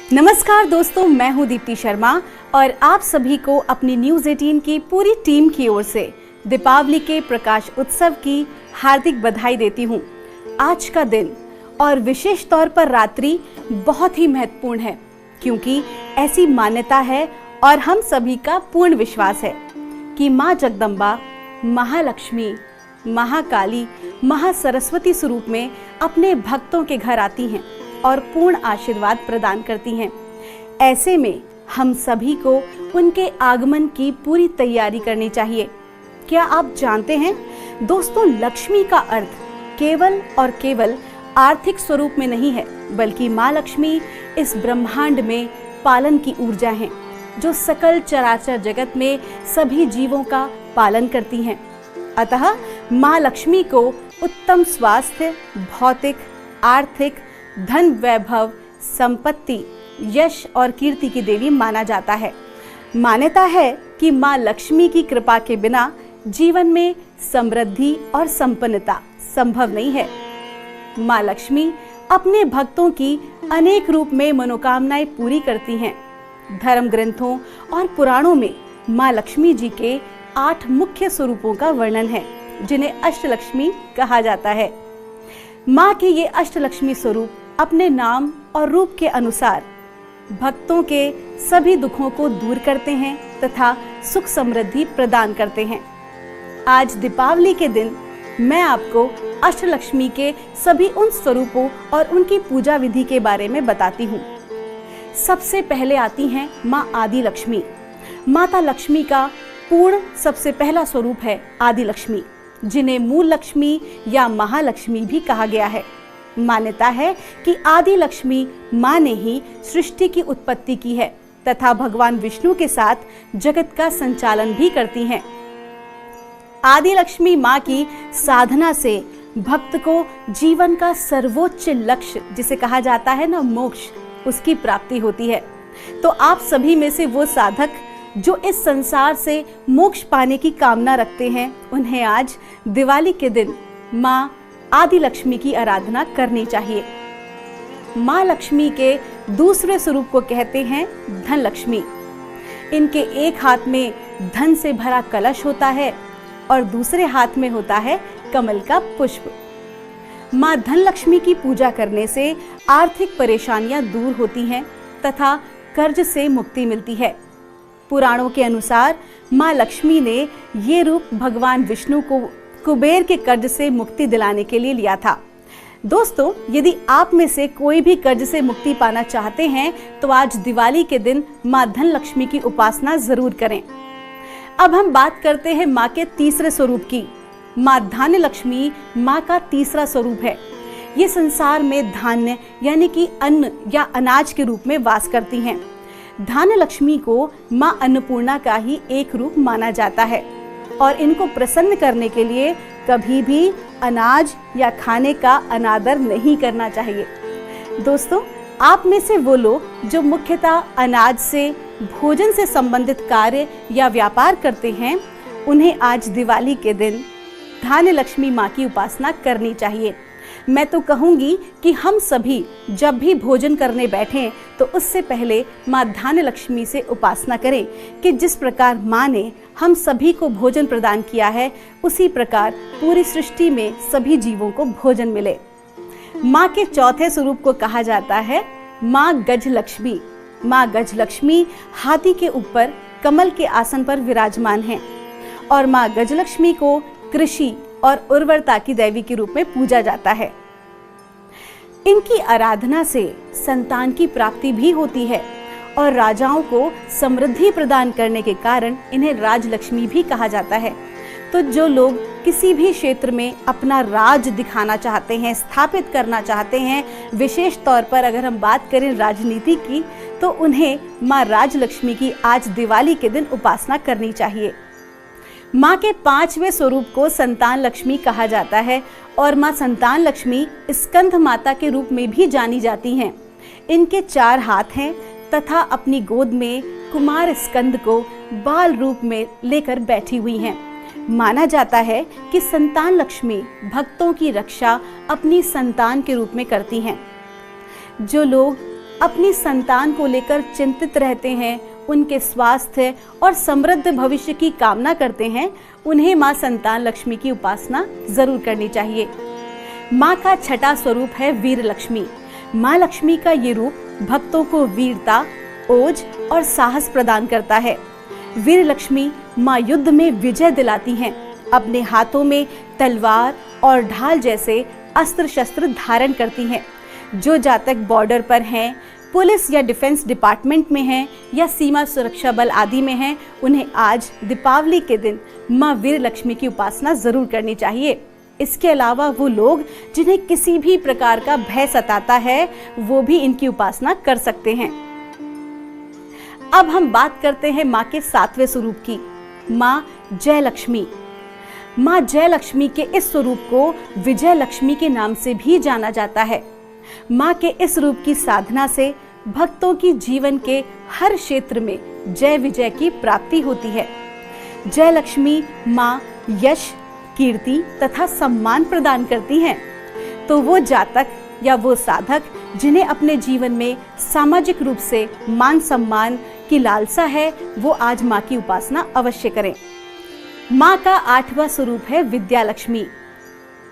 नमस्कार दोस्तों, मैं हूं दीप्ति शर्मा और आप सभी को अपनी न्यूज़ 18 की पूरी टीम की ओर से दीपावली के प्रकाश उत्सव की हार्दिक बधाई देती हूं। आज का दिन और विशेष तौर पर रात्रि बहुत ही महत्वपूर्ण है, क्योंकि ऐसी मान्यता है और हम सभी का पूर्ण विश्वास है कि माँ जगदम्बा, महालक्ष्मी, महाकाली, महासरस्वती स्वरूप में अपने भक्तों के घर आती हैं और पूर्ण आशीर्वाद प्रदान करती हैं। ऐसे में हम सभी को उनके आगमन की पूरी तैयारी करनी चाहिए। क्या आप जानते हैं दोस्तों, लक्ष्मी का अर्थ केवल और केवल आर्थिक स्वरूप में नहीं है, बल्कि माँ लक्ष्मी इस ब्रह्मांड में पालन की ऊर्जा है, जो सकल चराचर जगत में सभी जीवों का पालन करती हैं। अतः माँ लक्ष्मी को उत्तम स्वास्थ्य, भौतिक, आर्थिक, धन, वैभव, संपत्ति, यश और कीर्ति की देवी माना जाता है। मान्यता है कि माँ लक्ष्मी की कृपा के बिना जीवन में समृद्धि और संपन्नता संभव नहीं है। माँ लक्ष्मी अपने भक्तों की अनेक रूप में मनोकामनाएं पूरी करती हैं। धर्म ग्रंथों और पुराणों में माँ लक्ष्मी जी के 8 मुख्य स्वरूपों का वर्णन है, जिन्हें अष्टलक्ष्मी कहा जाता है। माँ के ये अष्टलक्ष्मी स्वरूप अपने नाम और रूप के अनुसार भक्तों के सभी दुखों को दूर करते हैं तथा सुख समृद्धि प्रदान करते हैं। आज दीपावली के दिन मैं आपको अष्टलक्ष्मी के सभी उन स्वरूपों और उनकी पूजा विधि के बारे में बताती हूँ। सबसे पहले आती हैं माँ आदि लक्ष्मी। माता लक्ष्मी का पूर्ण सबसे पहला स्वरूप है आदि लक्ष्मी, जिन्हें मूल लक्ष्मी या महालक्ष्मी भी कहा गया है। मान्यता है कि आदि लक्ष्मी माँ ने ही सृष्टि की उत्पत्ति की है तथा भगवान विष्णु के साथ जगत का संचालन भी करती हैं। आदि लक्ष्मी माँ की साधना से भक्त को जीवन का सर्वोच्च लक्ष्य, जिसे कहा जाता है ना मोक्ष, उसकी प्राप्ति होती है। तो आप सभी में से वो साधक जो इस संसार से मोक्ष पाने की कामना रखते हैं, उन्हें आज दिवाली के दिन माँ आदि लक्ष्मी की आराधना करनी चाहिए। माँ लक्ष्मी के दूसरे स्वरूप को कहते हैं धन लक्ष्मी। इनके एक हाथ में धन से भरा कलश होता है और दूसरे हाथ में होता है कमल का पुष्प। माँ धन लक्ष्मी की पूजा करने से आर्थिक परेशानियां दूर होती हैं तथा कर्ज से मुक्ति मिलती है। पुराणों के अनुसार माँ लक्ष्मी ने ये रूप भगवान विष्णु को कुबेर के कर्ज से मुक्ति दिलाने के लिए लिया था। दोस्तों, यदि आप में से कोई भी कर्ज से मुक्ति पाना चाहते हैं तो आज दिवाली के दिन माँ धन लक्ष्मी की उपासना जरूर करें। अब हम बात करते हैं माँ के तीसरे स्वरूप की। माँ धान्य लक्ष्मी माँ का तीसरा स्वरूप है। ये संसार में धान्य यानी कि अन्न या अनाज के रूप में वास करती हैं। धान्य लक्ष्मी को माँ अन्नपूर्णा का ही एक रूप माना जाता है और इनको प्रसन्न करने के लिए कभी भी अनाज या खाने का अनादर नहीं करना चाहिए। दोस्तों, आप में से वो लोग जो मुख्यतः अनाज से, भोजन से संबंधित कार्य या व्यापार करते हैं, उन्हें आज दिवाली के दिन धान्य लक्ष्मी माँ की उपासना करनी चाहिए। मैं तो कहूँगी कि हम सभी जब भी भोजन करने बैठें तो उससे पहले माँ धान्य लक्ष्मी से उपासना करें कि जिस प्रकार माँ ने हम सभी को भोजन प्रदान किया है, उसी प्रकार पूरी सृष्टि में सभी जीवों को भोजन मिले। माँ के चौथे स्वरूप को कहा जाता है माँ गज लक्ष्मी। माँ गज लक्ष्मी हाथी के ऊपर कमल के आसन पर विराजमान हैं और माँ गज लक्ष्मी को कृषि और उर्वरता की देवी के रूप में पूजा जाता है। इनकी आराधना से संतान की प्राप्ति भी होती है और राजाओं को समृद्धि प्रदान करने के कारण इन्हें राजलक्ष्मी भी कहा जाता है। तो जो लोग किसी भी क्षेत्र में अपना राज दिखाना चाहते हैं, स्थापित करना चाहते हैं, विशेष तौर पर अगर हम बात करें राजनीति की, तो उन्हें माँ राजलक्ष्मी की आज दिवाली के दिन उपासना करनी चाहिए। माँ के 5वें स्वरूप को संतान लक्ष्मी कहा जाता है और माँ संतान लक्ष्मी स्कंद माता के रूप में भी जानी जाती हैं। इनके 4 हाथ हैं तथा अपनी गोद में कुमार स्कंद को बाल रूप में लेकर बैठी हुई हैं। माना जाता है कि संतान लक्ष्मी भक्तों की रक्षा अपनी संतान के रूप में करती हैं। जो लोग अपनी संतान को लेकर चिंतित रहते हैं, उनके स्वास्थ्य और समृद्ध भविष्य की कामना करते हैं, उन्हें माँ संतान लक्ष्मी की उपासना जरूर करनी चाहिए। माँ का छठा स्वरूप है वीर लक्ष्मी। माँ लक्ष्मी का ये रूप भक्तों को वीरता, ओज और साहस प्रदान करता है। वीर लक्ष्मी माँ युद्ध में विजय दिलाती हैं। अपने हाथों में तलवार और ढाल जैसे अस्त्र शस्त्र धारण करती हैं। जो जातक बॉर्डर पर हैं, पुलिस या डिफेंस डिपार्टमेंट में हैं या सीमा सुरक्षा बल आदि में हैं, उन्हें आज दीपावली के दिन माँ वीर लक्ष्मी की उपासना जरूर करनी चाहिए। इसके अलावा वो लोग जिन्हें किसी भी प्रकार का भय सताता है, वो भी इनकी उपासना कर सकते हैं। अब हम बात करते हैं माँ के सातवें स्वरूप की, माँ जय लक्ष्मी। माँ जय लक्ष्मी के इस स्वरूप को विजय लक्ष्मी के नाम से भी जाना जाता है। माँ के इस रूप की साधना से भक्तों की जीवन के हर क्षेत्र में जय विजय की प्राप्ति होती है। जय लक्ष्मी माँ यश, कीर्ति तथा सम्मान प्रदान करती हैं। तो वो जातक या वो साधक जिन्हें अपने जीवन में सामाजिक रूप से मान सम्मान की लालसा है, वो आज माँ की उपासना अवश्य करें। माँ का आठवां स्वरूप है विद्या लक्ष्मी।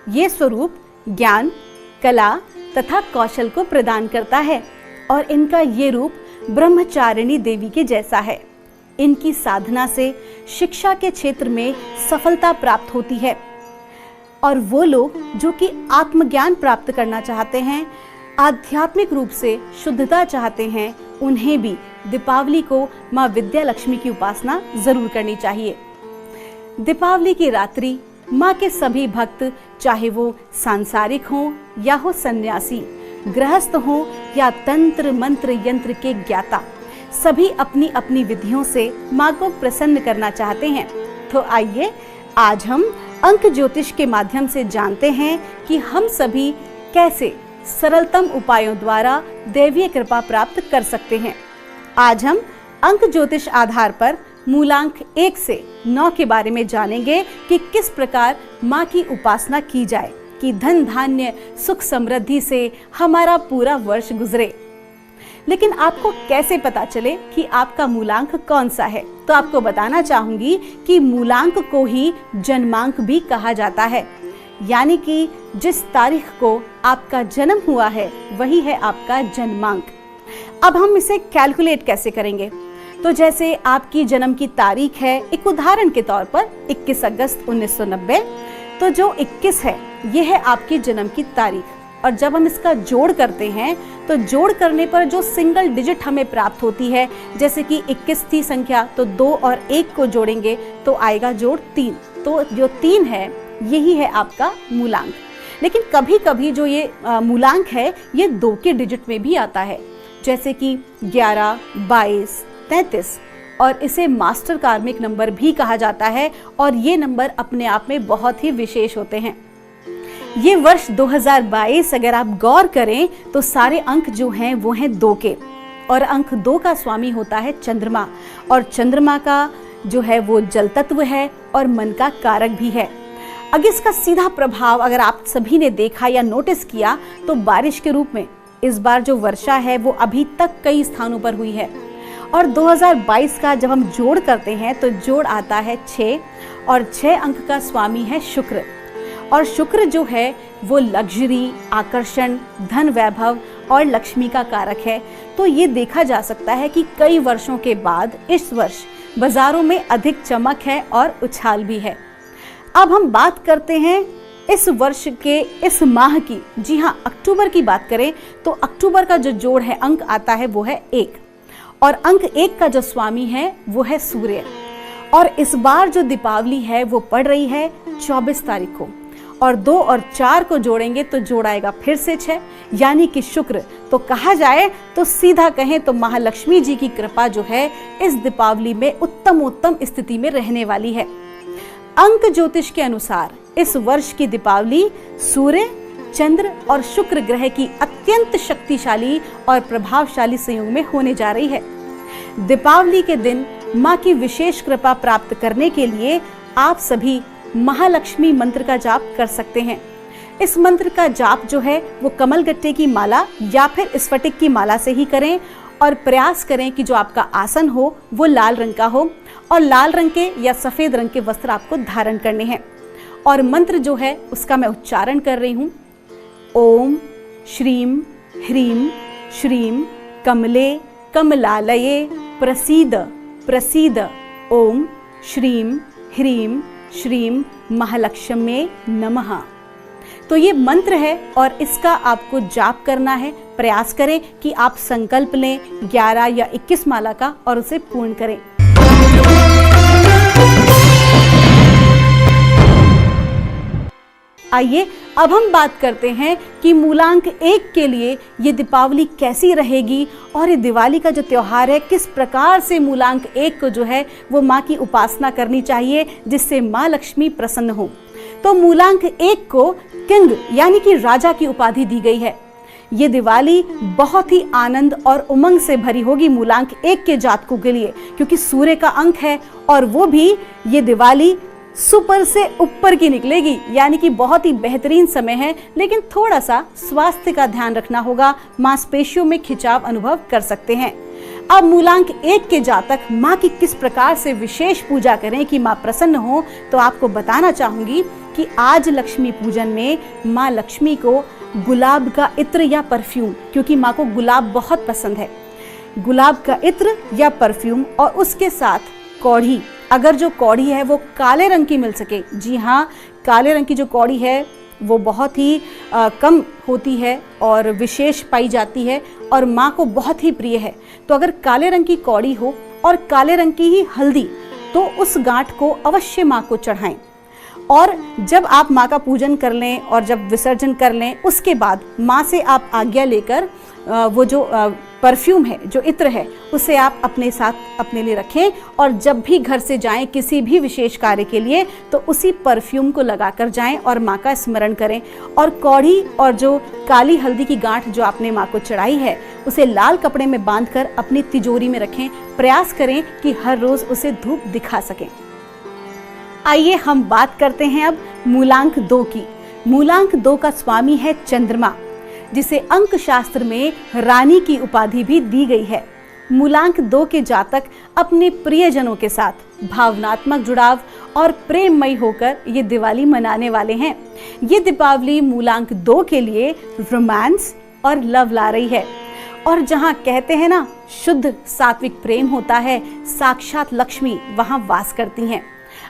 ये स्वरूप ज्ञान, कला तथा कौशल को प्रदान करता है और इनका ये रूप ब्रह्मचारिणी देवी के जैसा है। इनकी साधना से शिक्षा के क्षेत्र में सफलता प्राप्त होती है और वो लोग जो कि आत्मज्ञान प्राप्त करना चाहते हैं, आध्यात्मिक रूप से शुद्धता चाहते हैं, उन्हें भी दीपावली को माँ विद्या लक्ष्मी की उपासना जरूर करनी चाहिए। दीपावली की रात्रि माँ के सभी भक्त, चाहे वो सांसारिक हों या हो सन्यासी, गृहस्थ हों या तंत्र मंत्र यंत्र के ज्ञाता, सभी अपनी अपनी विधियों से माँ को प्रसन्न करना चाहते हैं। तो आइए आज हम अंक ज्योतिष के माध्यम से जानते हैं कि हम सभी कैसे सरलतम उपायों द्वारा दैवीय कृपा प्राप्त कर सकते हैं। आज हम अंक ज्योतिष आधार पर मूलांक 1 से 9 के बारे में जानेंगे कि किस प्रकार माँ की उपासना की जाए कि धन धान्य सुख समृद्धि से हमारा पूरा वर्ष गुजरे। लेकिन आपको कैसे पता चले कि आपका मूलांक कौन सा है? तो आपको बताना चाहूंगी कि मूलांक को ही जन्मांक भी कहा जाता है, यानी कि जिस तारीख को आपका जन्म हुआ है वही है आपका जन्मांक। अब हम इसे कैलकुलेट कैसे करेंगे? तो जैसे आपकी जन्म की तारीख है, एक उदाहरण के तौर पर 21 अगस्त 1990, तो जो 21 है ये है आपकी जन्म की तारीख। और जब हम इसका जोड़ करते हैं तो जोड़ करने पर जो सिंगल डिजिट हमें प्राप्त होती है, जैसे कि 21 थी संख्या तो 2 और 1 को जोड़ेंगे तो आएगा जोड़ 3। तो जो 3 है यही है आपका मूलांक। लेकिन कभी कभी जो ये मूलांक है ये 2 के डिजिट में भी आता है, जैसे कि 11, 22, 33, और इसे मास्टर कार्मिक नंबर भी कहा जाता है और ये नंबर अपने आप में बहुत ही विशेष होते हैं। ये वर्ष 2022 अगर आप गौर करें तो सारे अंक जो हैं वो हैं 2 के, और अंक 2 का स्वामी होता है चंद्रमा, और चंद्रमा का जो है वो जल तत्व है और मन का कारक भी है। अगर इसका सीधा प्रभाव अगर आप सभी ने देखा या नोटिस किया तो बारिश के रूप में इस बार जो वर्षा है वो अभी तक कई स्थानों पर हुई है। और 2022 का जब हम जोड़ करते हैं तो जोड़ आता है 6, और 6 अंक का स्वामी है शुक्र, और शुक्र जो है वो लग्जरी, आकर्षण, धन वैभव और लक्ष्मी का कारक है। तो ये देखा जा सकता है कि कई वर्षों के बाद इस वर्ष बाजारों में अधिक चमक है और उछाल भी है। अब हम बात करते हैं इस वर्ष के इस माह की। जी हाँ, अक्टूबर की बात करें तो अक्टूबर का जो जोड़ है अंक आता है वो है 1, और अंक 1 का जो स्वामी है वो है सूर्य। और इस बार जो दीपावली है वो पड़ रही है 24 तारीख को, और 2 और 4 को जोड़ेंगे तो जोड़ आएगा फिर से 6, यानी कि शुक्र। तो कहा जाए तो सीधा कहें तो महालक्ष्मी जी की कृपा जो है इस दीपावली में उत्तम स्थिति में रहने वाली है। अंक ज्योतिष के अनुसार इस वर्ष की दीपावली सूर्य, चंद्र और शुक्र ग्रह की अत्यंत शक्तिशाली और प्रभावशाली संयोग में होने जा रही है। दीपावली के दिन माँ की विशेष कृपा प्राप्त करने के लिए आप सभी महालक्ष्मी मंत्र का जाप कर सकते हैं। इस मंत्र का जाप जो है वो कमल गट्टे की माला या फिर स्फटिक की माला से ही करें और प्रयास करें कि जो आपका आसन हो वो लाल रंग का हो और लाल रंग के या सफ़ेद रंग के वस्त्र आपको धारण करने हैं। और मंत्र जो है उसका मैं उच्चारण कर रही हूँ। ओम श्रीम ह्रीम श्रीम कमले कमलालये प्रसीद प्रसीद। ओम श्रीम ह्रीम श्रीम महालक्ष्म्ये नमः। तो ये मंत्र है और इसका आपको जाप करना है। प्रयास करें कि आप संकल्प लें 11 या 21 माला का और उसे पूर्ण करें। आइए अब हम बात करते हैं कि मूलांक 1 के लिए ये दीपावली कैसी रहेगी और ये दिवाली का जो त्योहार है किस प्रकार से मूलांक 1 को जो है वो माँ की उपासना करनी चाहिए जिससे माँ लक्ष्मी प्रसन्न हो। तो मूलांक 1 को किंग यानी कि राजा की उपाधि दी गई है। ये दिवाली बहुत ही आनंद और उमंग से भरी होगी मूलांक 1 के जातकों के लिए, क्योंकि सूर्य का अंक है और वो भी ये दिवाली सुपर से ऊपर की निकलेगी, यानी कि बहुत ही बेहतरीन समय है। लेकिन थोड़ा सा स्वास्थ्य का ध्यान रखना होगा, मांसपेशियों में खिंचाव अनुभव कर सकते हैं। अब मूलांक 1 के जातक माँ की किस प्रकार से विशेष पूजा करें कि माँ प्रसन्न हो, तो आपको बताना चाहूंगी कि आज लक्ष्मी पूजन में माँ लक्ष्मी को गुलाब का इत्र या परफ्यूम, क्योंकि माँ को गुलाब बहुत पसंद है, गुलाब का इत्र या परफ्यूम और उसके साथ कौड़ी, अगर जो कौड़ी है वो काले रंग की मिल सके। जी हाँ, काले रंग की जो कौड़ी है वो बहुत ही कम होती है और विशेष पाई जाती है और माँ को बहुत ही प्रिय है। तो अगर काले रंग की कौड़ी हो और काले रंग की ही हल्दी, तो उस गांठ को अवश्य माँ को चढ़ाएं। और जब आप माँ का पूजन कर लें और जब विसर्जन कर लें, उसके बाद माँ से आप आज्ञा लेकर वो जो परफ्यूम है, जो इत्र है, उसे आप अपने साथ अपने लिए रखें और जब भी घर से जाएं किसी भी विशेष कार्य के लिए, तो उसी परफ्यूम को लगाकर जाएं और माँ का स्मरण करें। और कौड़ी और जो काली हल्दी की गांठ जो आपने माँ को चढ़ाई है, उसे लाल कपड़े में बांधकर अपनी तिजोरी में रखें। प्रयास करें कि हर रोज उसे धूप दिखा सकें। आइए हम बात करते हैं अब मूलांक 2 की। मूलांक 2 का स्वामी है चंद्रमा, जिसे अंक शास्त्र में रानी की उपाधि भी दी गई है। मूलांक 2 के जातक अपने प्रियजनों के साथ भावनात्मक जुड़ाव और प्रेममयी होकर ये दिवाली मनाने वाले हैं। ये दीपावली मूलांक 2 के लिए रोमांस और लव ला रही है। और जहाँ कहते हैं ना, शुद्ध सात्विक प्रेम होता है, साक्षात लक्ष्मी वहाँ वास करती हैं।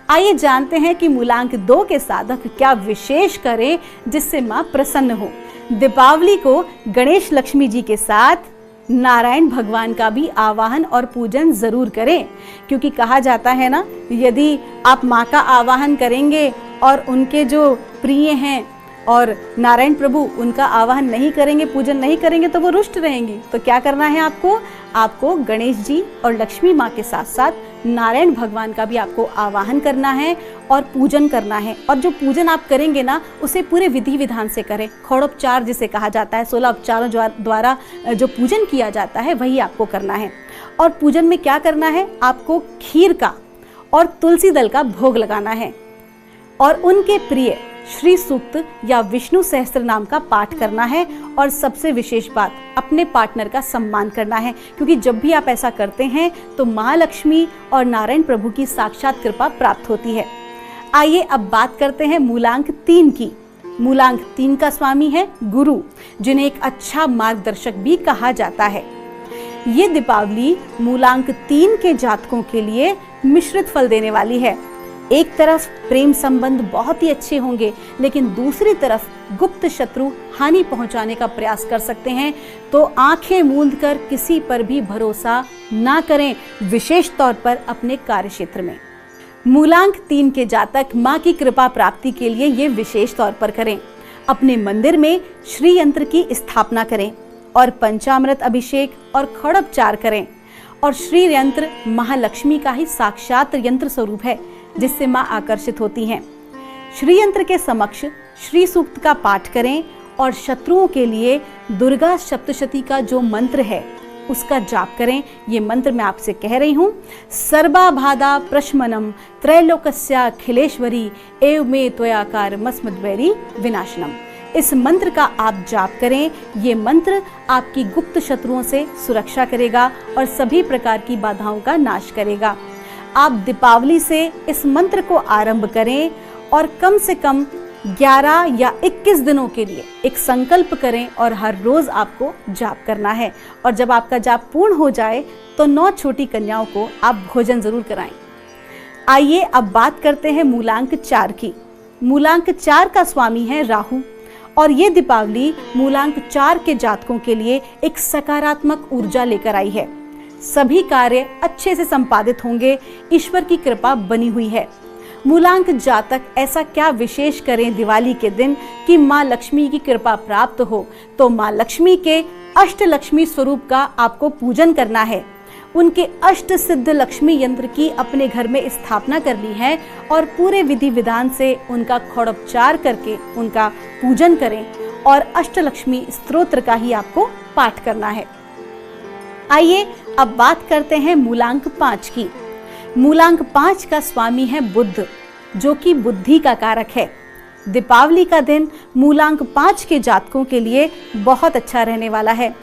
आइए जानते हैं कि मूलांक 2 के साधक क्या विशेष करें जिससे माँ प्रसन्न हो। दीपावली को गणेश लक्ष्मी जी के साथ नारायण भगवान का भी आवाहन और पूजन जरूर करें, क्योंकि कहा जाता है ना, यदि आप माँ का आवाहन करेंगे और उनके जो प्रिय हैं और नारायण प्रभु उनका आवाहन नहीं करेंगे, पूजन नहीं करेंगे, तो वो रुष्ट रहेंगी। तो क्या करना है आपको गणेश जी और लक्ष्मी माँ के साथ साथ नारायण भगवान का भी आपको आवाहन करना है और पूजन करना है। और जो पूजन आप करेंगे ना, उसे पूरे विधि विधान से करें। खौड़ोपचार जिसे कहा जाता है, 16 उपचारों द्वारा जो पूजन किया जाता है वही आपको करना है। और पूजन में क्या करना है, आपको खीर का और तुलसी दल का भोग लगाना है और उनके प्रिय श्री सूक्त या विष्णु सहस्त्र नाम का पाठ करना है। और सबसे विशेष बात, अपने पार्टनर का सम्मान करना है, क्योंकि जब भी आप ऐसा करते हैं तो महालक्ष्मी और नारायण प्रभु की साक्षात कृपा प्राप्त होती है। आइए अब बात करते हैं मूलांक 3 की। मूलांक 3 का स्वामी है गुरु, जिन्हें एक अच्छा मार्गदर्शक भी कहा जाता है। ये दीपावली मूलांक 3 के जातकों के लिए मिश्रित फल देने वाली है। एक तरफ प्रेम संबंध बहुत ही अच्छे होंगे, लेकिन दूसरी तरफ गुप्त शत्रु हानि पहुंचाने का प्रयास कर सकते हैं। तो आंखें मूंद कर किसी पर भी भरोसा ना करें, विशेष तौर पर अपने कार्य क्षेत्र में। मूलांक 3 के जातक माँ की कृपा प्राप्ति के लिए ये विशेष तौर पर करें। अपने मंदिर में श्री यंत्र की स्थापना करें और पंचामृत अभिषेक और खड़ोपचार करें। और श्री यंत्र महालक्ष्मी का ही साक्षात यंत्र स्वरूप है, जिससे माँ आकर्षित होती हैं। श्री यंत्र के समक्ष श्री सूक्त का पाठ करें और शत्रुओं के लिए दुर्गा सप्तशती का जो मंत्र है उसका जाप करें। ये मंत्र मैं आपसे कह रही हूँ, सर्वाबाधा प्रशमनम त्रैलोकस्या खिलेश्वरी एव मे त्वयाकार मस्मद्वैरी विनाशनम। इस मंत्र का आप जाप करें। ये मंत्र आपकी गुप्त शत्रुओं से सुरक्षा करेगा और सभी प्रकार की बाधाओं का नाश करेगा। आप दीपावली से इस मंत्र को आरंभ करें और कम से कम 11 या 21 दिनों के लिए एक संकल्प करें और हर रोज आपको जाप करना है। और जब आपका जाप पूर्ण हो जाए तो 9 छोटी कन्याओं को आप भोजन जरूर कराएं। आइए अब बात करते हैं मूलांक 4 की। मूलांक 4 का स्वामी है राहु और ये दीपावली मूलांक 4 के जातकों के लिए एक सकारात्मक ऊर्जा लेकर आई है। सभी कार्य अच्छे से संपादित होंगे, ईश्वर की कृपा बनी हुई है। मूलांक जातक ऐसा क्या विशेष करें दिवाली के दिन कि माँ लक्ष्मी की कृपा प्राप्त हो? तो माँ लक्ष्मी के अष्टलक्ष्मी स्वरूप का आपको पूजन करना है। उनके अष्ट सिद्ध लक्ष्मी यंत्र की अपने घर में स्थापना करनी है और पूरे विधि विधान से उनका खड़ोपचार करके उनका पूजन करें और अष्टलक्ष्मी स्तोत्र का ही आपको पाठ करना है। आइए अब बात करते हैं मूलांक 5 की। मूलांक 5 का स्वामी है बुध, जो कि बुद्धि का कारक है। दीपावली का दिन मूलांक 5 के जातकों के लिए बहुत अच्छा रहने वाला है।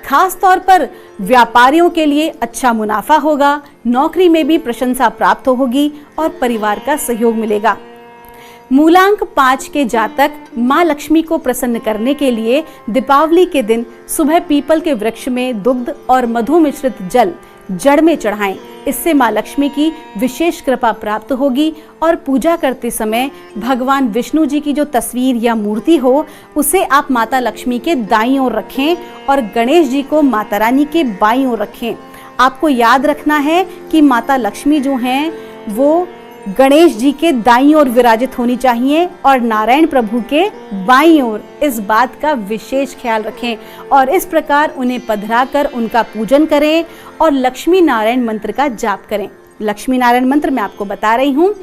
खास तौर पर व्यापारियों के लिए अच्छा मुनाफा होगा, नौकरी में भी प्रशंसा प्राप्त होगी और परिवार का सहयोग मिलेगा। मूलांक 5 के जातक माँ लक्ष्मी को प्रसन्न करने के लिए दीपावली के दिन सुबह पीपल के वृक्ष में दुग्ध और मधु मिश्रित जल जड़ में चढ़ाएं। इससे माँ लक्ष्मी की विशेष कृपा प्राप्त होगी और पूजा करते समय भगवान विष्णु जी की जो तस्वीर या मूर्ति हो उसे आप माता लक्ष्मी के दाईं ओर रखें और गणेश जी को माता रानी के बाईं ओर रखें। आपको याद रखना है कि माता लक्ष्मी जो हैं वो गणेश जी के दाईं ओर विराजित होनी चाहिए और नारायण प्रभु के बाईं ओर। इस बात का विशेष ख्याल रखें और इस प्रकार उन्हें पधराकर उनका पूजन करें और लक्ष्मी नारायण मंत्र का जाप करें। लक्ष्मी नारायण मंत्र मैं आपको बता रही हूँ।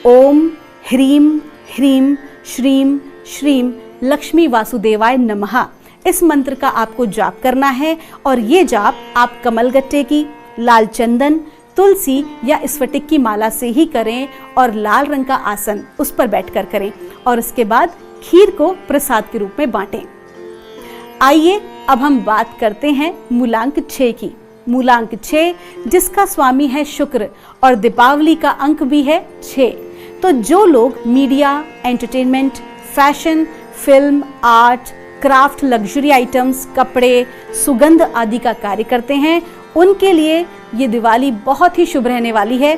ओम ह्रीम ह्रीम श्रीम श्रीम लक्ष्मी वासुदेवाय नमः। इस मंत्र का आपको जाप करना है और ये जाप आप कमलगट्टे की, लाल चंदन, तुलसी या स्फटिक की माला से ही करें और लाल रंग का आसन उस पर बैठकर करें और उसके बाद खीर को प्रसाद के रूप में बांटें। आइए अब हम बात करते हैं मूलांक 6 की। मूलांक 6 जिसका स्वामी है शुक्र और दीपावली का अंक भी है 6। तो जो लोग media, entertainment, fashion, film, art, craft, luxury items, कपड़े, सुगंध आदि का कार्य करते हैं उनके लिए ये दिवाली बहुत ही शुभ रहने वाली है।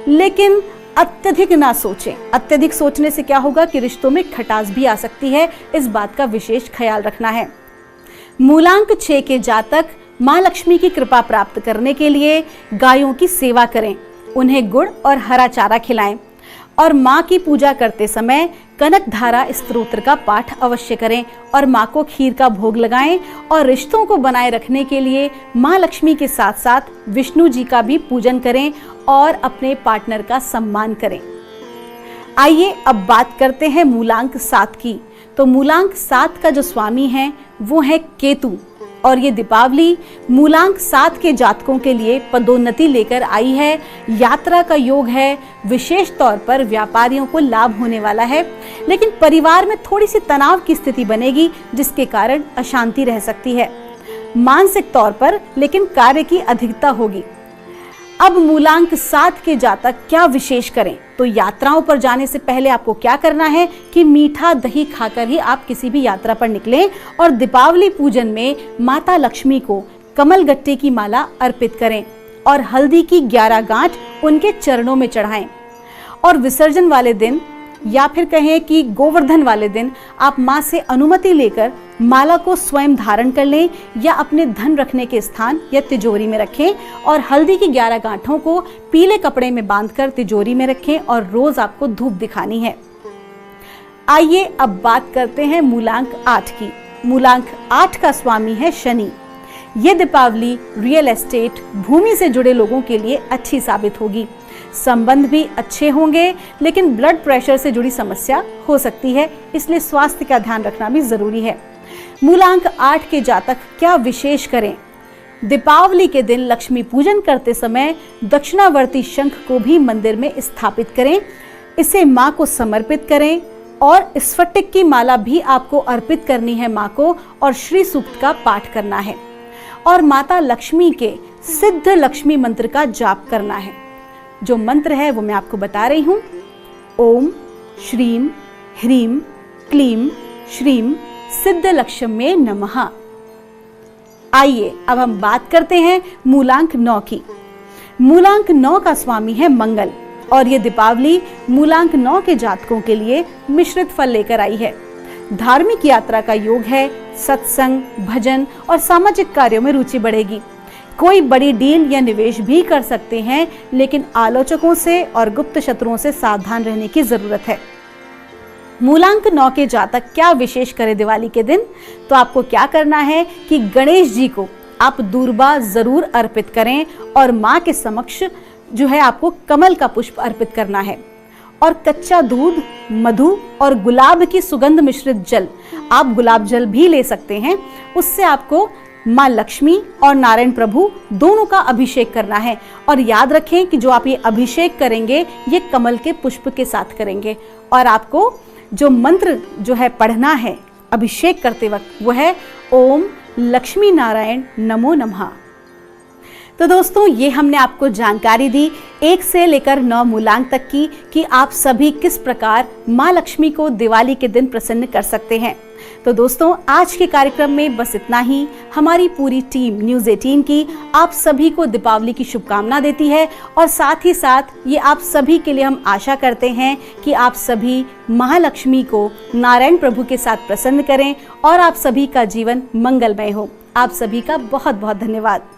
लेकिन अत्यधिक ना सोचें। अत्यधिक सोचने से क्या होगा कि रिश्तों में खटास भी आ सकती है। इस बात का विशेष ख्याल रखना है। मूलांक 6 के जातक माँ लक्ष्मी की कृपा प्राप्त करने के लिए गायों की सेवा करें, उन्हें गुड़ और हरा चारा खिलाएं और माँ की पूजा करते समय कनक धारा स्तोत्र का पाठ अवश्य करें और माँ को खीर का भोग लगाएं और रिश्तों को बनाए रखने के लिए माँ लक्ष्मी के साथ साथ विष्णु जी का भी पूजन करें और अपने पार्टनर का सम्मान करें। आइए अब बात करते हैं मूलांक 7 की। तो मूलांक 7 का जो स्वामी है वो है केतु और ये दीपावली मूलांक 7 के जातकों के लिए पदोन्नति लेकर आई है। यात्रा का योग है। विशेष तौर पर व्यापारियों को लाभ होने वाला है, लेकिन परिवार में थोड़ी सी तनाव की स्थिति बनेगी जिसके कारण अशांति रह सकती है। मानसिक तौर पर लेकिन कार्य की अधिकता होगी। अब मूलांक 7 के जातक क्या विशेष करें? तो यात्राओं पर जाने से पहले आपको क्या करना है कि मीठा दही खाकर ही आप किसी भी यात्रा पर निकलें और दीपावली पूजन में माता लक्ष्मी को कमलगट्टे की माला अर्पित करें और हल्दी की 11 गांठ उनके चरणों में चढ़ाएं। और विसर्जन वाले दिन या फिर कहें कि गोवर्धन वाले दिन आप माँ से अनुमति लेकर माला को स्वयं धारण कर लें या अपने धन रखने के स्थान या तिजोरी में रखें और हल्दी की 11 गांठों को पीले कपड़े में बांधकर तिजोरी में रखें और रोज आपको धूप दिखानी है। आइए अब बात करते हैं मूलांक 8 की। मूलांक 8 का स्वामी है शनि। ये दीपावली रियल एस्टेट, भूमि से जुड़े लोगों के लिए अच्छी साबित होगी। संबंध भी अच्छे होंगे, लेकिन ब्लड प्रेशर से जुड़ी समस्या हो सकती है, इसलिए स्वास्थ्य का ध्यान रखना भी जरूरी है। मूलांक 8 के जातक क्या विशेष करें? दीपावली के दिन लक्ष्मी पूजन करते समय दक्षिणावर्ती शंख को भी मंदिर में स्थापित करें, इसे मां को समर्पित करें और स्फटिक की माला भी आपको अर्पित करनी है माँ को, और श्री सूक्त का पाठ करना है, और माता लक्ष्मी के सिद्ध लक्ष्मी मंत्र का जाप करना है। जो मंत्र है वो मैं आपको बता रही हूँ। ओम श्रीम ह्रीम क्लीम श्रीम सिद्ध लक्ष्म्ये नमः। आइए अब हम बात करते हैं मूलांक 9 की। मूलांक 9 का स्वामी है मंगल, और ये दीपावली मूलांक 9 के जातकों के लिए मिश्रित फल लेकर आई है। धार्मिक यात्रा का योग है, सत्संग, भजन और सामाजिक कार्यों में रुचि बढ़ेगी। कोई बड़ी डील या निवेश भी कर सकते हैं, लेकिन आलोचकों से और गुप्त शत्रुओं से सावधान रहने की जरूरत है। मूलांक 9 के जातक क्या विशेष करें दिवाली के दिन? तो आपको क्या करना है कि गणेश जी को आप दूर्बा जरूर अर्पित करें, और माँ के समक्ष जो है आपको कमल का पुष्प अर्पित करना है, और कच्चा दूध, मधु और गुलाब की सुगंध मिश्रित जल, आप गुलाब जल भी ले सकते हैं, उससे आपको माँ लक्ष्मी और नारायण प्रभु दोनों का अभिषेक करना है। और याद रखें कि जो आप ये अभिषेक करेंगे ये कमल के पुष्प के साथ करेंगे, और आपको जो मंत्र जो है पढ़ना है अभिषेक करते वक्त वो है ओम लक्ष्मी नारायण नमो नमः। तो दोस्तों, ये हमने आपको जानकारी दी 1 से लेकर 9 मूलांक तक की, कि आप सभी किस प्रकार माँ लक्ष्मी को दिवाली के दिन प्रसन्न कर सकते हैं। तो दोस्तों, आज के कार्यक्रम में बस इतना ही। हमारी पूरी टीम न्यूज़ 18 की आप सभी को दीपावली की शुभकामना देती है, और साथ ही साथ ये आप सभी के लिए हम आशा करते हैं कि आप सभी महालक्ष्मी को नारायण प्रभु के साथ प्रसन्न करें, और आप सभी का जीवन मंगलमय हो। आप सभी का बहुत बहुत धन्यवाद।